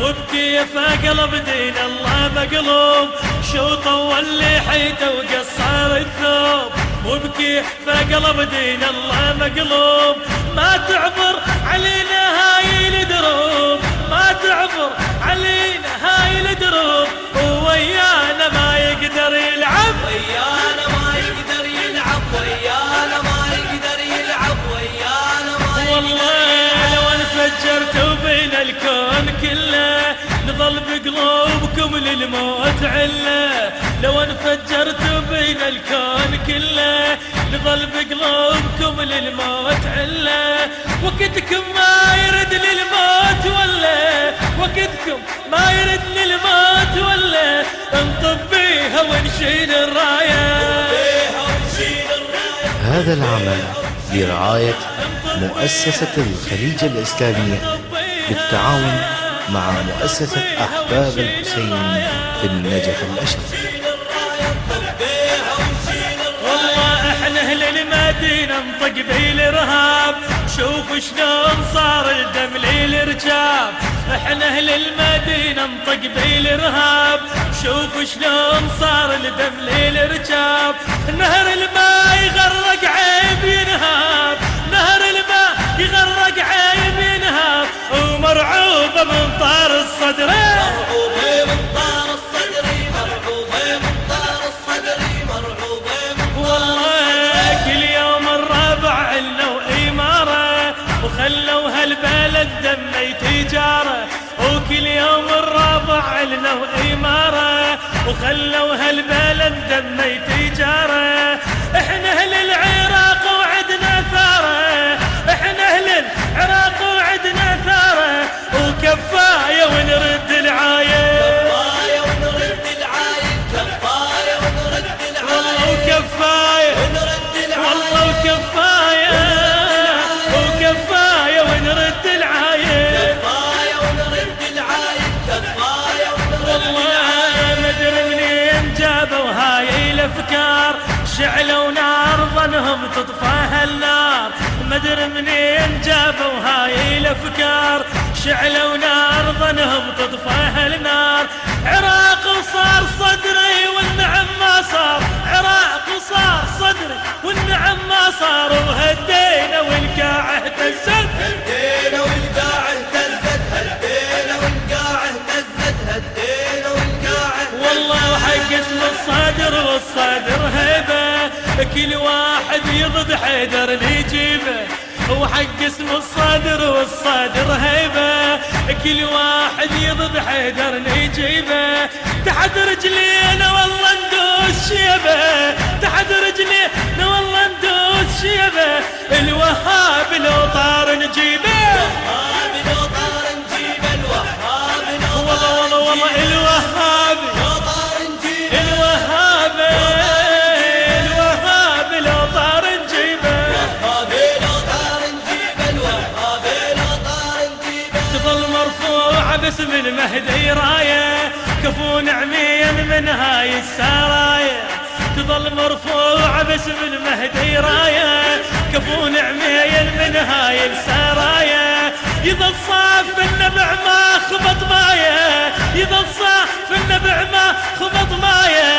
وبكيف قلب دين الله مقلوب، شو طول لحيته وقصر الثوب. وبكيف قلب دين الله مقلوب، ما تعبر علينا هاي الدروب، ما تعبر علينا هاي الدروب. ويانا ما يقدر يلعب، ويانا ما يقدر يلعب، ويانا ما يقدر يلعب، ويانا ما يقدر. والله لو انفجرت بين الكون كله، نظل بقلوبكم للموت عله. لو انفجرت بين الكون كله، نظل بقلوبكم للموت عله. وقتكم ما يرد للموت ولا، وقتكم ما يرد للموت ولا. انطب بيها ونشيل الرايه. هذا العمل برعاية مؤسسة الخليج الإسلامية بالتعاون مع مؤسسة أحباب الحسين في النجف الأشرف. والله احنا اهل المدينة انطق بالارهاب، شوف شلون صار الدم للرجاب. احنا اهل المدينة انطق بالارهاب، شوف شلون صار الدم للرجاب. نهر الماء يغرق عيب ينهاب، نهر الماء يغرق عيب ينهاب. ومرعوبة من طار الصدر، مرعوبة من طار الصدر، مرعوبة من طار الصدر، مرعوبة من طار. والله كل يوم الربع علوا إمارة، وخلوا هالبلد دمي تجارة. وكل يوم الربع علوا إمارة، وخلوا هالبلد دمي تجارة. احنا اهل العراق وعدنا ثارة، احنا اهل العراق وعدنا ثارة. وكفاية ونرد العاية، كفاية ونرد العاية، كفاية ونرد العاية. والله وكفاية ونرد العاية، والله وكفاية، وكفاية ونرد العاية. كفاية ونرد العاية، كفاية ونرد والله ما ادري منين جابوا هاي الافكار، شعلوا نار ظنهم تطفى هالنار. ما ادري منين جابوا هاي الافكار، شعلوا نار ظنهم تطفى هالنار. عراق وصار صدري والنعم ما صار، عراق وصار صدري والنعم ما صار. وهدينا والقاع اهتزت، هدينا والقاع اهتزت، هدينا والقاع اهتزت، هدينا والقاع اهتزت. والله وحق اسم الصدر والصدر هيبة، كل واحد يضد حيدر نجيبه. وحق اسم الصدر والصدر هيبة، كل واحد يضد حيدر نجيبه. تحت رجلينا والله ندوس شيبه، تحت رجلينا والله ندوس شيبه. الوهاب لو طار نجيبه، الوهاب لو طار نجيبه، الوهاب لو والله والله والله الوهاب، طار نجيبه، الوهاب الوهاب لو طار نجيبه. الوهاب لو طار نجيبه، الوهاب لو طار نجيبه. تظل مرفوعة باسم المهدي راية، كفون عميا من هاي السرايا. تظل مرفوعة باسم المهدي راية، كفون عميا من هاي السرايا. يظل صاف النبع ما خبط مايه، يظل صاف النبع ما خبط مايه.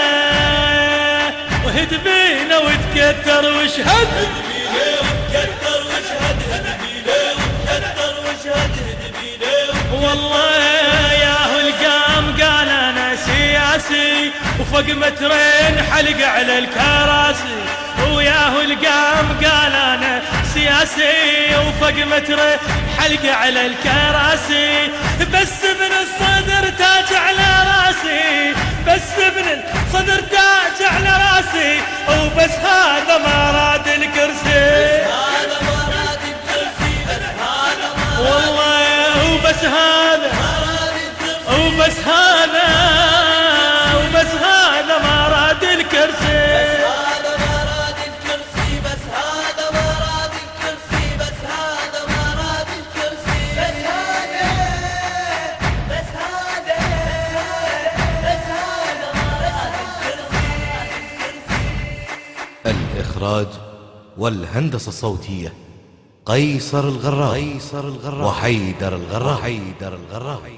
وهد بينا وتكتر واشهد، هد بينا وتكتر واشهد، هد بينا وتكتر واشهد، هد بينا. والله ياهو القام قال انا سياسي، وفوق مترين حلق على الكراسي. وياهو القام قال انا سياسي، وفوق مترين حلق على الكراسي. بس من الصدر تاج على راسي، بس من الصدر تاج على راسي. وبس هذا ما راد الكرسي، هذا ما راد الكرسي، بس هذا ما والله وبس هذا، راد الكرسي، وبس هذا، وبس هذا ما راد الكرسي. هذا ما راد الكرسي، بس هذا ما راد الكرسي، بس هذا ما راد الكرسي، بس هذا، بس هذا، بس هذا ما راد الكرسي. الإخراج والهندسة الصوتية قيصر الغراء وحيدر الغراء.